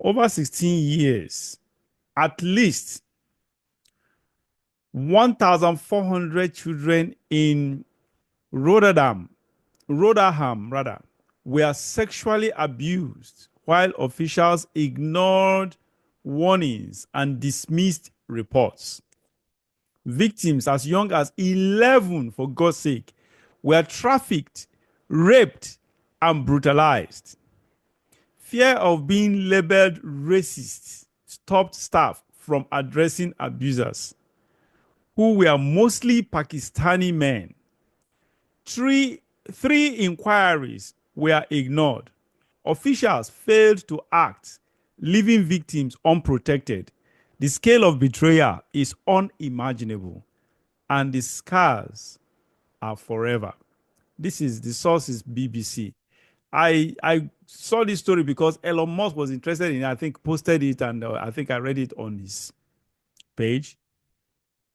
over 16 years, at least 1,400 children in Rotterdam, rather, were sexually abused while officials ignored warnings and dismissed reports. Victims as young as 11, for God's sake, were trafficked, raped, and brutalized. Fear of being labeled racist stopped staff from addressing abusers, who were mostly Pakistani men. Three inquiries were ignored. Officials failed to act, leaving victims unprotected. The scale of betrayal is unimaginable, and the scars are forever. This is the source is BBC. I saw this story because Elon Musk was interested in it. I think posted it, and I think I read it on his page.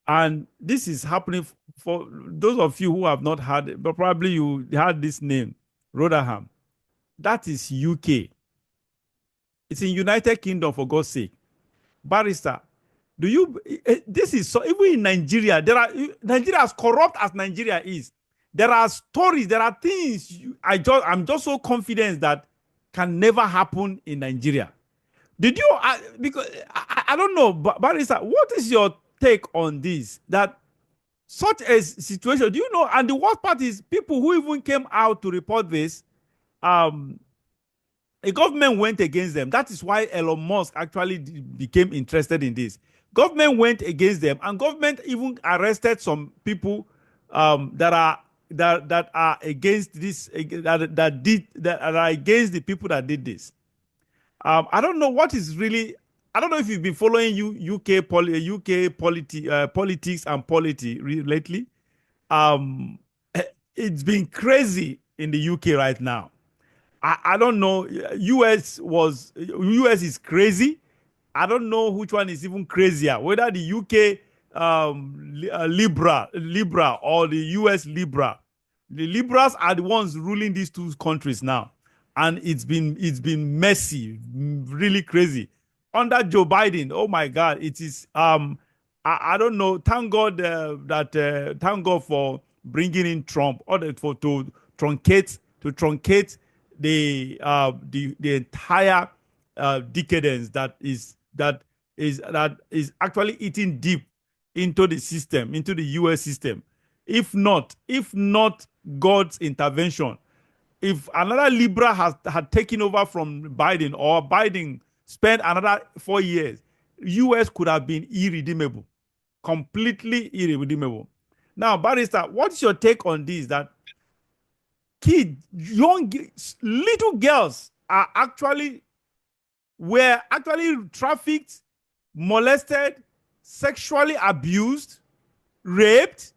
And this is happening for those of you who have not heard it, but probably you had this name, Rotherham. That is UK. It's in United Kingdom, for God's sake. Barrister, do you? This is so. Even in Nigeria, Nigeria, as corrupt as Nigeria is, there are stories, there are things. I'm just so confident that can never happen in Nigeria. Did you? Because I don't know, Barrister, what is your take on this? That such a situation, do you know? And the worst part is people who even came out to report this. A government went against them. That is why Elon Musk actually became interested in this. Government went against them, and government even arrested some people that are against this, that are against the people that did this. I don't know what is really. I don't know if you've been following UK politics and polity lately. It's been crazy in the UK right now. I don't know. US is crazy. I don't know which one is even crazier. Whether the UK Libra or the US Libra. The Liberals are the ones ruling these two countries now, and it's been messy, really crazy. Under Joe Biden, oh my God, it is. I don't know. Thank God thank God for bringing in Trump, or to truncate the entire decadence that is actually eating deep into the system, into the US system. If not God's intervention, if another Libra had taken over from Biden, or Biden spent another 4 years, US could have been irredeemable, completely irredeemable. Now, Barrister, what's your take on this? That little girls were actually trafficked, molested, sexually abused, raped,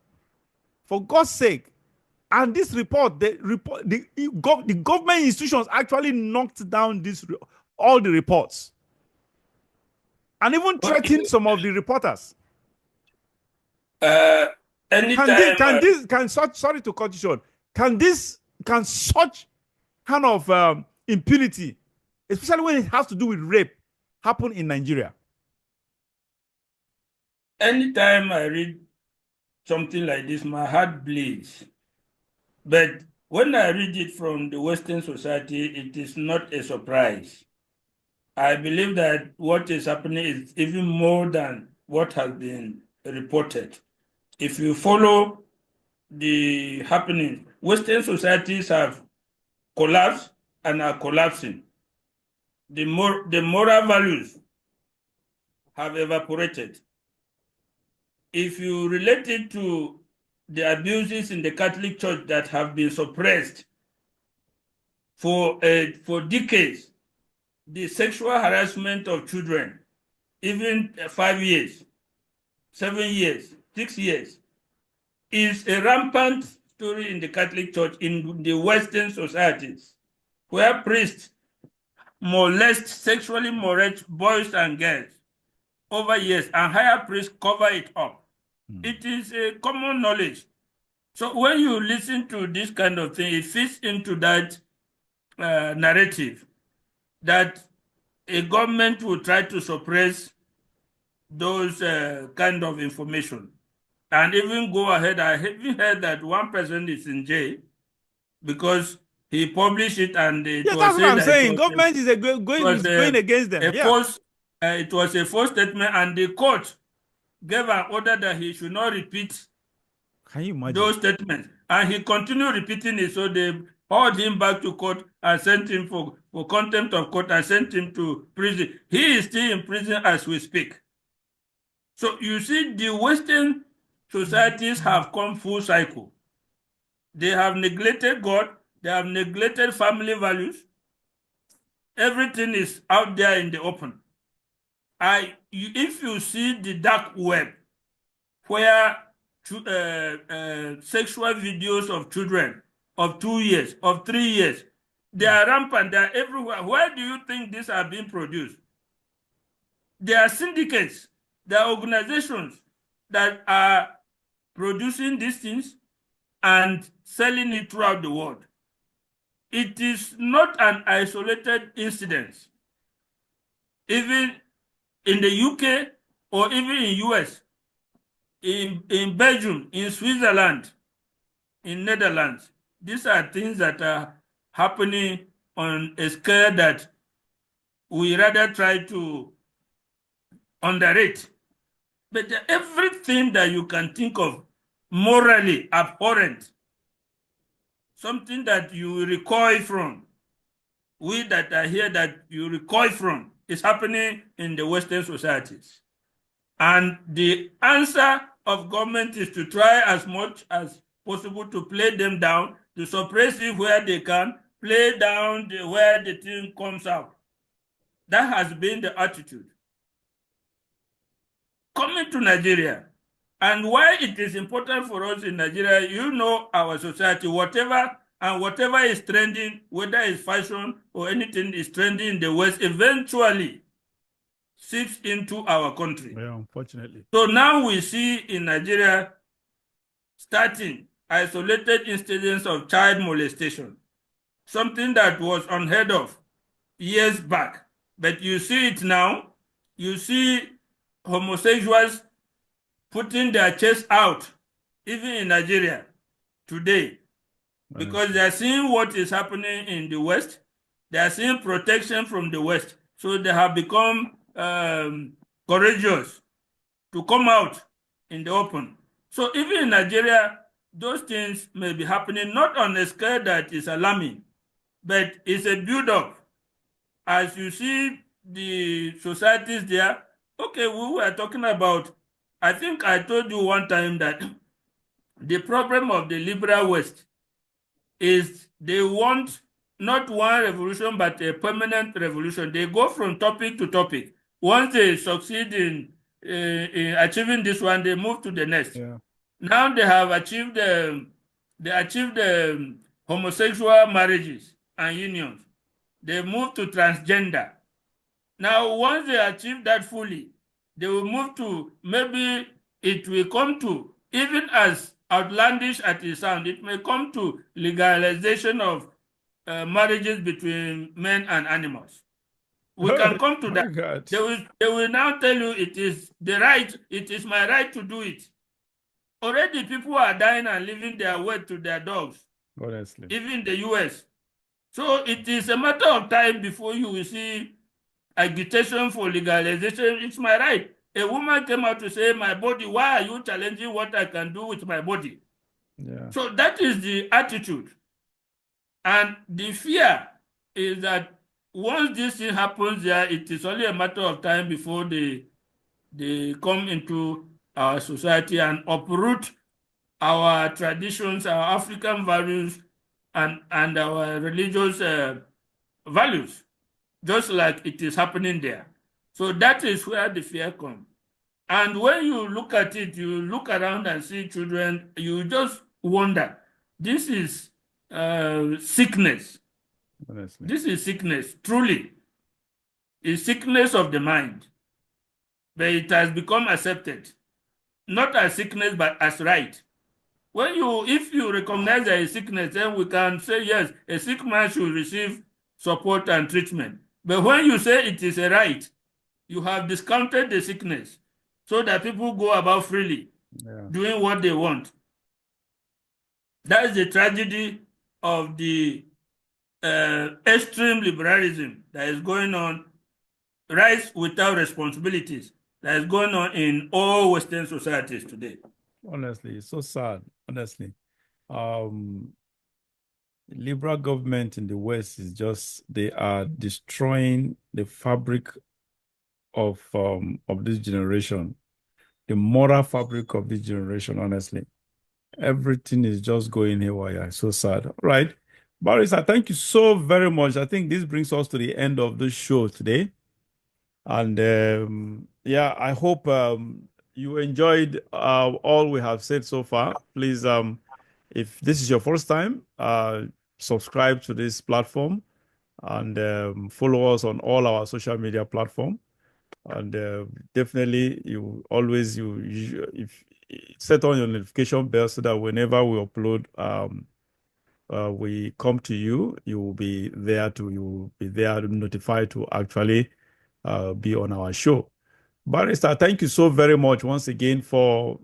for God's sake. And this report, the government institutions actually knocked down all the reports, and even threatened some of the reporters. Sorry to cut you short. Can such kind of impunity, especially when it has to do with rape, happen in Nigeria? Anytime I read something like this, my heart bleeds. But when I read it from the Western society, it is not a surprise. I believe that what is happening is even more than what has been reported. If you follow the happening, Western societies have collapsed and are collapsing. The moral values have evaporated. If you relate it to the abuses in the Catholic Church that have been suppressed for decades, the sexual harassment of children, even 5 years, 7 years, 6 years, is a rampant story in the Catholic Church, in the Western societies, where priests sexually molest boys and girls over years, and higher priests cover it up. It is a common knowledge. So when you listen to this kind of thing, it fits into that narrative that a government will try to suppress those kind of information and even go ahead. I even heard that one person is in jail because he published it and it Yeah, was that's what said I'm that it saying. was Government is going against them. a Yeah. false, it was a false statement, and the court gave an order that he should not repeat Can you imagine? those statements, and he continued repeating it. So they hauled him back to court and sent him for contempt of court and sent him to prison. He is still in prison as we speak. So you see, the Western societies have come full cycle. They have neglected God. They have neglected family values. Everything is out there in the open. If you see the dark web, where sexual videos of children of 2 years, of 3 years, they are rampant. They are everywhere. Where do you think these are being produced? There are syndicates. There are organizations that are producing these things and selling it throughout the world. It is not an isolated incident. Even in the UK or even in US, in Belgium, in Switzerland, in Netherlands, these are things that are happening on a scale that we rather try to underrate. But everything that you can think of morally abhorrent, something that you recoil from, we that are here that you recoil from, is happening in the Western societies. And the answer of government is to try as much as possible to play them down, to suppress it where they can, play down where the thing comes out. That has been the attitude. Coming to Nigeria, and why it is important for us in Nigeria, you know our society, whatever is trending, whether it's fashion or anything is trending in the West, eventually seeps into our country. Yeah, unfortunately. So now we see in Nigeria starting isolated incidents of child molestation, something that was unheard of years back. But you see it now. You see homosexuals putting their chest out, even in Nigeria today, because they are seeing what is happening in the West. They are seeing protection from the West. So they have become courageous to come out in the open. So even in Nigeria, those things may be happening, not on a scale that is alarming, but it's a build-up. As you see the societies there, okay, we were talking about, I think I told you one time that the problem of the liberal West is they want not one revolution, but a permanent revolution. They go from topic to topic. Once they succeed in achieving this one, they move to the next. Yeah. Now they have achieved homosexual marriages and unions. They move to transgender. Now, once they achieve that fully, they will move to, maybe it will come to, even as outlandish as it sounds, it may come to legalization of marriages between men and animals. We can come to that. God. They will now tell you it is my right to do it. Already people are dying and leaving their word to their dogs. Honestly. Even in the US. So it is a matter of time before you will see agitation for legalization. It's my right. A woman came out to say, my body, why are you challenging what I can do with my body? Yeah. So that is the attitude. And the fear is that once this thing happens there, it is only a matter of time before they come into our society and uproot our traditions, our African values, and our religious values, just like it is happening there. So that is where the fear comes. And when you look at it, you look around and see children, you just wonder, this is sickness. Honestly. This is sickness, truly. It's sickness of the mind. But it has become accepted, not as sickness, but as right. If you recognize there is sickness, then we can say, yes, a sick man should receive support and treatment. But when you say it is a right, you have discounted the sickness so that people go about freely Yeah. doing what they want. That is the tragedy of the extreme liberalism that is going on, rights without responsibilities, that is going on in all Western societies today. Honestly, it's so sad. Honestly, um, liberal government in the West is just they are destroying the fabric of this generation, the moral fabric of this generation. Honestly, everything is just going haywire. So sad. All right, Barrister, thank you so very much. I think this brings us to the end of the show today. And yeah, I hope you enjoyed all we have said so far. Please, if this is your first time, subscribe to this platform and follow us on all our social media platform. And definitely, you always if set on your notification bell so that whenever we upload, we come to you, you will be there notified to actually be on our show. Barrister, thank you so very much once again for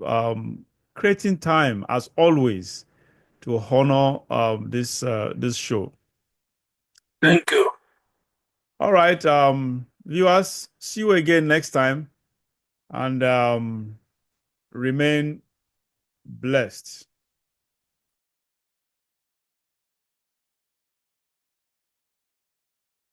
creating time, as always, to honor this show. Thank you. All right, viewers, see you again next time, and remain blessed.